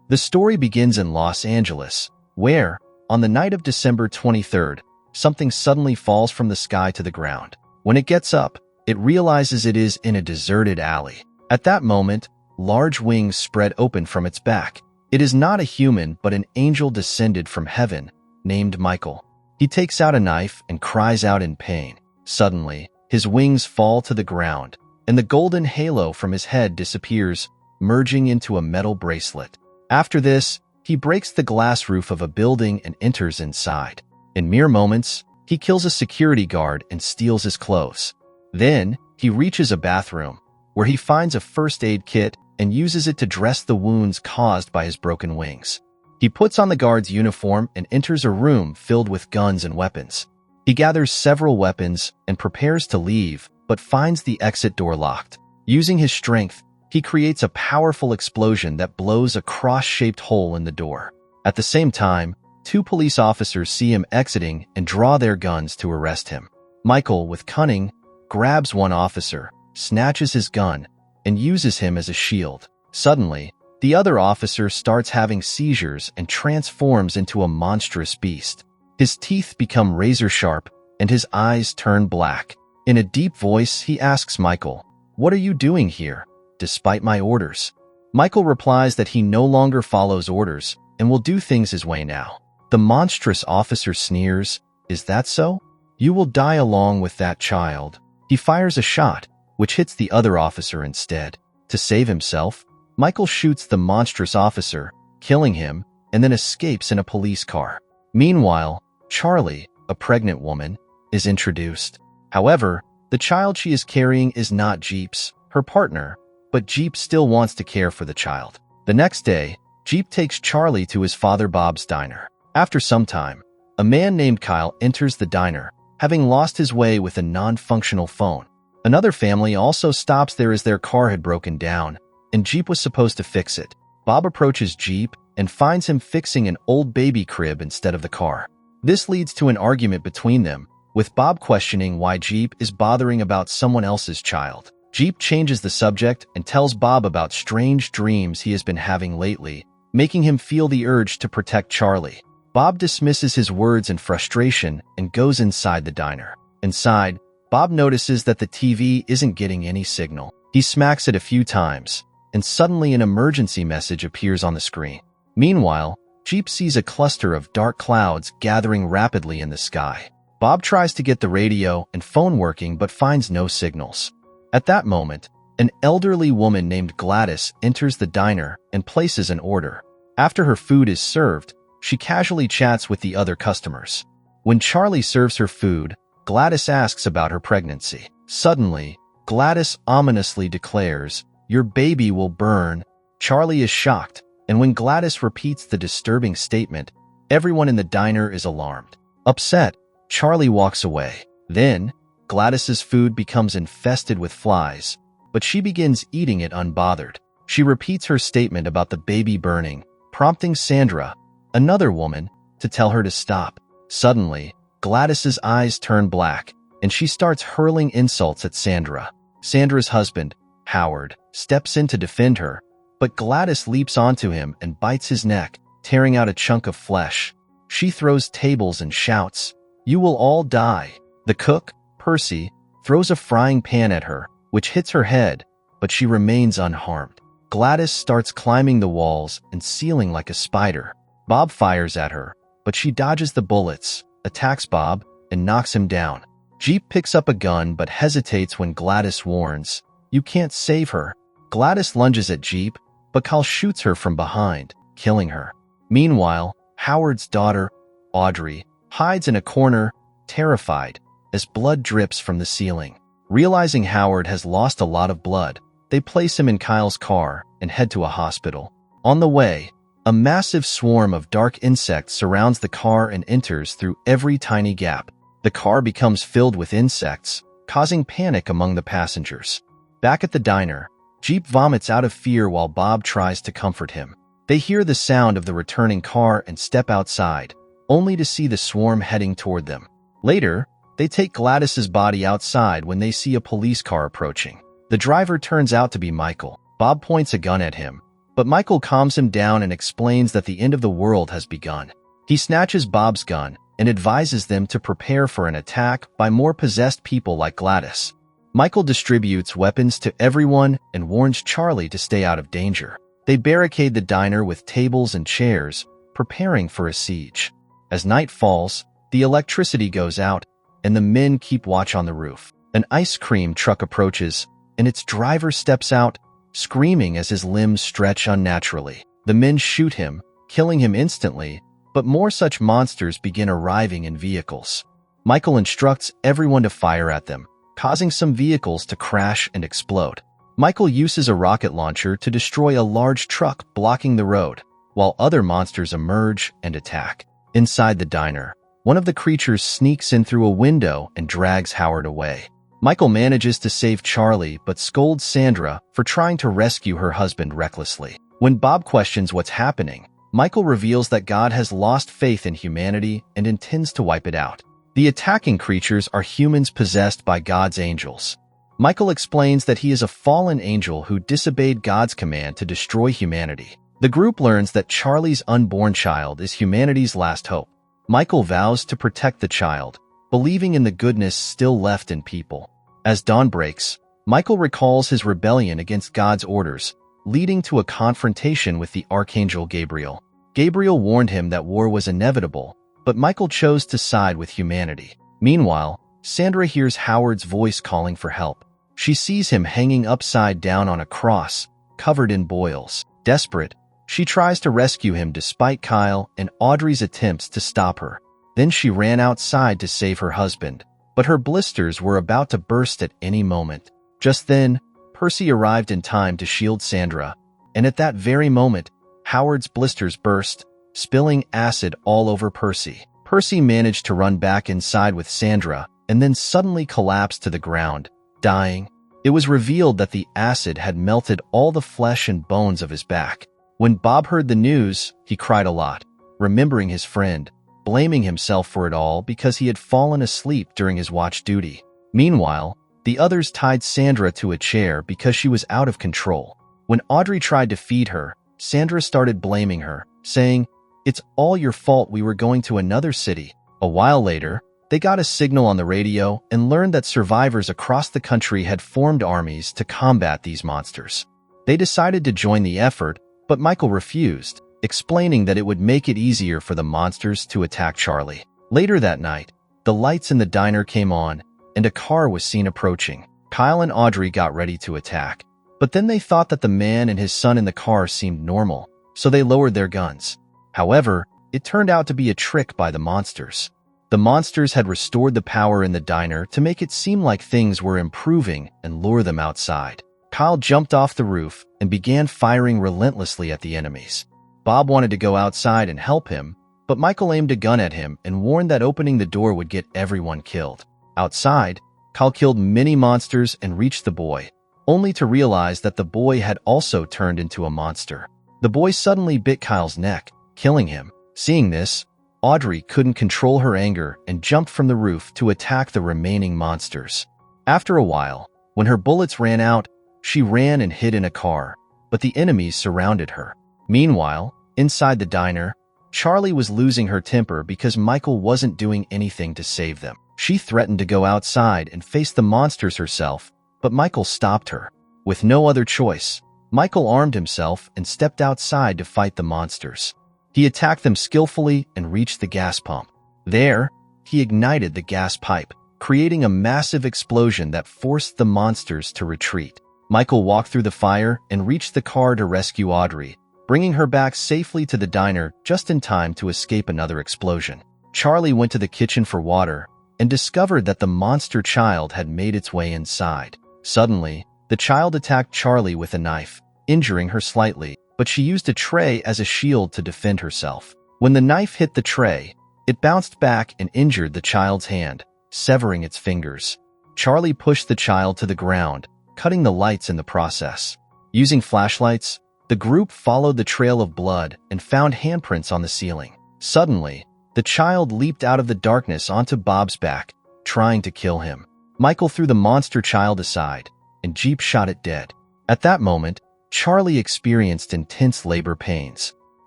The story begins in Los Angeles, where, on the night of December 23rd, something suddenly falls from the sky to the ground. When it gets up, it realizes it is in a deserted alley. At that moment, large wings spread open from its back. It is not a human but an angel descended from heaven, named Michael. He takes out a knife and cries out in pain. Suddenly, his wings fall to the ground, and the golden halo from his head disappears, merging into a metal bracelet. After this, he breaks the glass roof of a building and enters inside. In mere moments, he kills a security guard and steals his clothes. Then, he reaches a bathroom, where he finds a first aid kit and uses it to dress the wounds caused by his broken wings. He puts on the guard's uniform and enters a room filled with guns and weapons. He gathers several weapons and prepares to leave, but finds the exit door locked. Using his strength, he creates a powerful explosion that blows a cross-shaped hole in the door. At the same time, two police officers see him exiting and draw their guns to arrest him. Michael, with cunning, grabs one officer, snatches his gun, and uses him as a shield. Suddenly, the other officer starts having seizures and transforms into a monstrous beast. His teeth become razor-sharp, and his eyes turn black. In a deep voice, he asks Michael, "What are you doing here, despite my orders?" Michael replies that he no longer follows orders and will do things his way now. The monstrous officer sneers, "Is that so? You will die along with that child." He fires a shot, which hits the other officer instead. To save himself, Michael shoots the monstrous officer, killing him, and then escapes in a police car. Meanwhile, Charlie, a pregnant woman, is introduced. However, the child she is carrying is not Jeep's, her partner, but Jeep still wants to care for the child. The next day, Jeep takes Charlie to his father Bob's diner. After some time, a man named Kyle enters the diner, having lost his way with a non-functional phone. Another family also stops there as their car had broken down, and Jeep was supposed to fix it. Bob approaches Jeep and finds him fixing an old baby crib instead of the car. This leads to an argument between them, with Bob questioning why Jeep is bothering about someone else's child. Jeep changes the subject and tells Bob about strange dreams he has been having lately, making him feel the urge to protect Charlie. Bob dismisses his words in frustration and goes inside the diner. Inside, Bob notices that the TV isn't getting any signal. He smacks it a few times, and suddenly an emergency message appears on the screen. Meanwhile, Jeep sees a cluster of dark clouds gathering rapidly in the sky. Bob tries to get the radio and phone working but finds no signals. At that moment, an elderly woman named Gladys enters the diner and places an order. After her food is served, she casually chats with the other customers. When Charlie serves her food, Gladys asks about her pregnancy. Suddenly, Gladys ominously declares, "Your baby will burn." Charlie is shocked, and when Gladys repeats the disturbing statement, everyone in the diner is alarmed. Upset, Charlie walks away. Then, Gladys's food becomes infested with flies, but she begins eating it unbothered. She repeats her statement about the baby burning, prompting Sandra, another woman, to tell her to stop. Suddenly, Gladys's eyes turn black, and she starts hurling insults at Sandra. Sandra's husband, Howard, steps in to defend her, but Gladys leaps onto him and bites his neck, tearing out a chunk of flesh. She throws tables and shouts, "You will all die." The cook, Percy, throws a frying pan at her, which hits her head, but she remains unharmed. Gladys starts climbing the walls and ceiling like a spider. Bob fires at her, but she dodges the bullets, attacks Bob, and knocks him down. Jeep picks up a gun but hesitates when Gladys warns, "You can't save her." Gladys lunges at Jeep, but Kyle shoots her from behind, killing her. Meanwhile, Howard's daughter, Audrey, hides in a corner, terrified, as blood drips from the ceiling. Realizing Howard has lost a lot of blood, they place him in Kyle's car and head to a hospital. On the way, a massive swarm of dark insects surrounds the car and enters through every tiny gap. The car becomes filled with insects, causing panic among the passengers. Back at the diner, Jeep vomits out of fear while Bob tries to comfort him. They hear the sound of the returning car and step outside, only to see the swarm heading toward them. Later, they take Gladys's body outside when they see a police car approaching. The driver turns out to be Michael. Bob points a gun at him, But Michael calms him down and explains that the end of the world has begun. He snatches Bob's gun and advises them to prepare for an attack by more possessed people like Gladys. Michael distributes weapons to everyone and warns Charlie to stay out of danger. They barricade the diner with tables and chairs, preparing for a siege. As night falls, the electricity goes out, and the men keep watch on the roof. An ice cream truck approaches, and its driver steps out, screaming as his limbs stretch unnaturally. The men shoot him, killing him instantly, but more such monsters begin arriving in vehicles. Michael instructs everyone to fire at them, causing some vehicles to crash and explode. Michael uses a rocket launcher to destroy a large truck blocking the road, while other monsters emerge and attack. Inside the diner, one of the creatures sneaks in through a window and drags Howard away. Michael manages to save Charlie but scolds Sandra for trying to rescue her husband recklessly. When Bob questions what's happening, Michael reveals that God has lost faith in humanity and intends to wipe it out. The attacking creatures are humans possessed by God's angels. Michael explains that he is a fallen angel who disobeyed God's command to destroy humanity. The group learns that Charlie's unborn child is humanity's last hope. Michael vows to protect the child, believing in the goodness still left in people. As dawn breaks, Michael recalls his rebellion against God's orders, leading to a confrontation with the archangel Gabriel. Gabriel warned him that war was inevitable, but Michael chose to side with humanity. Meanwhile, Sandra hears Howard's voice calling for help. She sees him hanging upside down on a cross, covered in boils. Desperate, she tries to rescue him despite Kyle and Audrey's attempts to stop her. Then she ran outside to save her husband, but her blisters were about to burst at any moment. Just then, Percy arrived in time to shield Sandra, and at that very moment, Howard's blisters burst, spilling acid all over Percy. Percy managed to run back inside with Sandra and then suddenly collapsed to the ground, dying. It was revealed that the acid had melted all the flesh and bones of his back. When Bob heard the news, he cried a lot, remembering his friend, blaming himself for it all because he had fallen asleep during his watch duty. Meanwhile, the others tied Sandra to a chair because she was out of control. When Audrey tried to feed her, Sandra started blaming her, saying, "It's all your fault, we were going to another city." A while later, they got a signal on the radio and learned that survivors across the country had formed armies to combat these monsters. They decided to join the effort, but Michael refused, explaining that it would make it easier for the monsters to attack Charlie. Later that night, the lights in the diner came on, and a car was seen approaching. Kyle and Audrey got ready to attack, but then they thought that the man and his son in the car seemed normal, so they lowered their guns. However, it turned out to be a trick by the monsters. The monsters had restored the power in the diner to make it seem like things were improving and lure them outside. Kyle jumped off the roof and began firing relentlessly at the enemies. Bob wanted to go outside and help him, but Michael aimed a gun at him and warned that opening the door would get everyone killed. Outside, Kyle killed many monsters and reached the boy, only to realize that the boy had also turned into a monster. The boy suddenly bit Kyle's neck, killing him. Seeing this, Audrey couldn't control her anger and jumped from the roof to attack the remaining monsters. After a while, when her bullets ran out, she ran and hid in a car, but the enemies surrounded her. Meanwhile, inside the diner, Charlie was losing her temper because Michael wasn't doing anything to save them. She threatened to go outside and face the monsters herself, but Michael stopped her. With no other choice, Michael armed himself and stepped outside to fight the monsters. He attacked them skillfully and reached the gas pump. There, he ignited the gas pipe, creating a massive explosion that forced the monsters to retreat. Michael walked through the fire and reached the car to rescue Audrey, bringing her back safely to the diner just in time to escape another explosion. Charlie went to the kitchen for water and discovered that the monster child had made its way inside. Suddenly, the child attacked Charlie with a knife, injuring her slightly, but she used a tray as a shield to defend herself. When the knife hit the tray, it bounced back and injured the child's hand, severing its fingers. Charlie pushed the child to the ground, cutting the lights in the process. Using flashlights, the group followed the trail of blood and found handprints on the ceiling. Suddenly, the child leaped out of the darkness onto Bob's back, trying to kill him. Michael threw the monster child aside, and Jeep shot it dead. At that moment, Charlie experienced intense labor pains.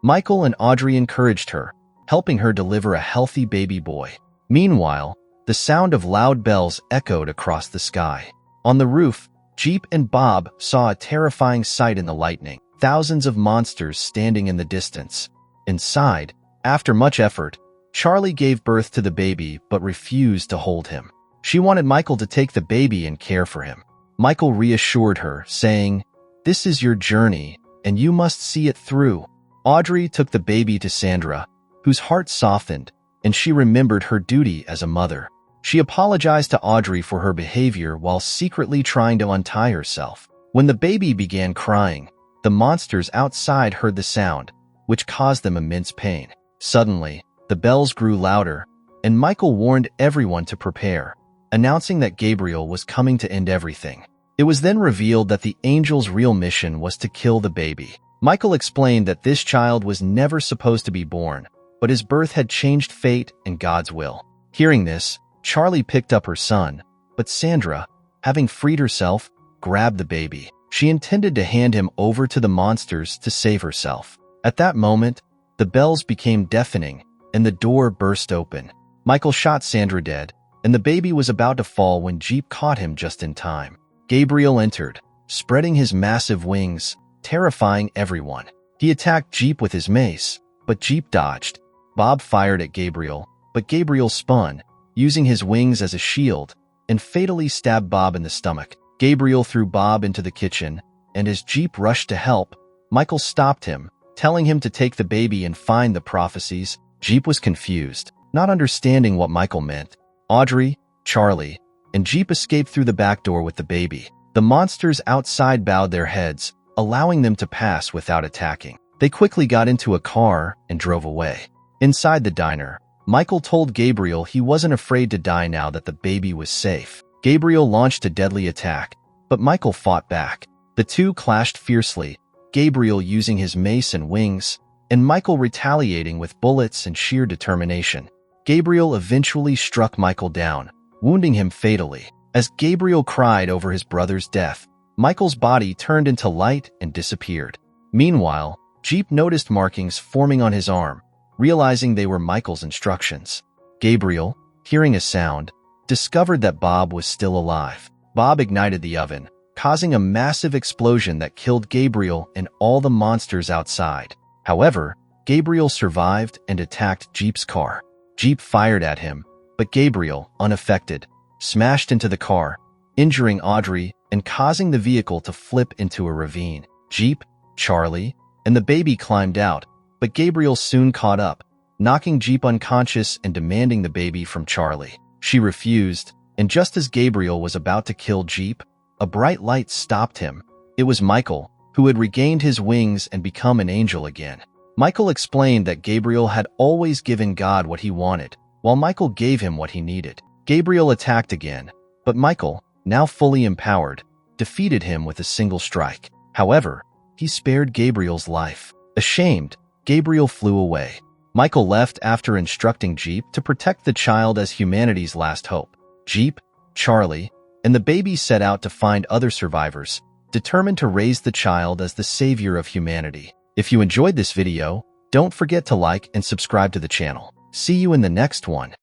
Michael and Audrey encouraged her, helping her deliver a healthy baby boy. Meanwhile, the sound of loud bells echoed across the sky. On the roof, Jeep and Bob saw a terrifying sight in the lightning. Thousands of monsters standing in the distance. Inside, after much effort, Charlie gave birth to the baby but refused to hold him. She wanted Michael to take the baby and care for him. Michael reassured her, saying, "This is your journey, and you must see it through." Audrey took the baby to Sandra, whose heart softened, and she remembered her duty as a mother. She apologized to Audrey for her behavior while secretly trying to untie herself. When the baby began crying, the monsters outside heard the sound, which caused them immense pain. Suddenly, the bells grew louder, and Michael warned everyone to prepare, announcing that Gabriel was coming to end everything. It was then revealed that the angel's real mission was to kill the baby. Michael explained that this child was never supposed to be born, but his birth had changed fate and God's will. Hearing this, Charlie picked up her son, but Sandra, having freed herself, grabbed the baby. She intended to hand him over to the monsters to save herself. At that moment, the bells became deafening, and the door burst open. Michael shot Sandra dead, and the baby was about to fall when Jeep caught him just in time. Gabriel entered, spreading his massive wings, terrifying everyone. He attacked Jeep with his mace, but Jeep dodged. Bob fired at Gabriel, but Gabriel spun, using his wings as a shield, and fatally stabbed Bob in the stomach. Gabriel threw Bob into the kitchen, and as Jeep rushed to help, Michael stopped him, telling him to take the baby and find the prophecies. Jeep was confused, not understanding what Michael meant. Audrey, Charlie, and Jeep escaped through the back door with the baby. The monsters outside bowed their heads, allowing them to pass without attacking. They quickly got into a car and drove away. Inside the diner, Michael told Gabriel he wasn't afraid to die now that the baby was safe. Gabriel launched a deadly attack, but Michael fought back. The two clashed fiercely, Gabriel using his mace and wings, and Michael retaliating with bullets and sheer determination. Gabriel eventually struck Michael down, wounding him fatally. As Gabriel cried over his brother's death, Michael's body turned into light and disappeared. Meanwhile, Jeep noticed markings forming on his arm, realizing they were Michael's instructions. Gabriel, hearing a sound, discovered that Bob was still alive. Bob ignited the oven, causing a massive explosion that killed Gabriel and all the monsters outside. However, Gabriel survived and attacked Jeep's car. Jeep fired at him, but Gabriel, unaffected, smashed into the car, injuring Audrey and causing the vehicle to flip into a ravine. Jeep, Charlie, and the baby climbed out, but Gabriel soon caught up, knocking Jeep unconscious and demanding the baby from Charlie. She refused, and just as Gabriel was about to kill Jeep, a bright light stopped him. It was Michael, who had regained his wings and become an angel again. Michael explained that Gabriel had always given God what he wanted, while Michael gave him what he needed. Gabriel attacked again, but Michael, now fully empowered, defeated him with a single strike. However, he spared Gabriel's life. Ashamed, Gabriel flew away. Michael left after instructing Jeep to protect the child as humanity's last hope. Jeep, Charlie, and the baby set out to find other survivors, determined to raise the child as the savior of humanity. If you enjoyed this video, don't forget to like and subscribe to the channel. See you in the next one.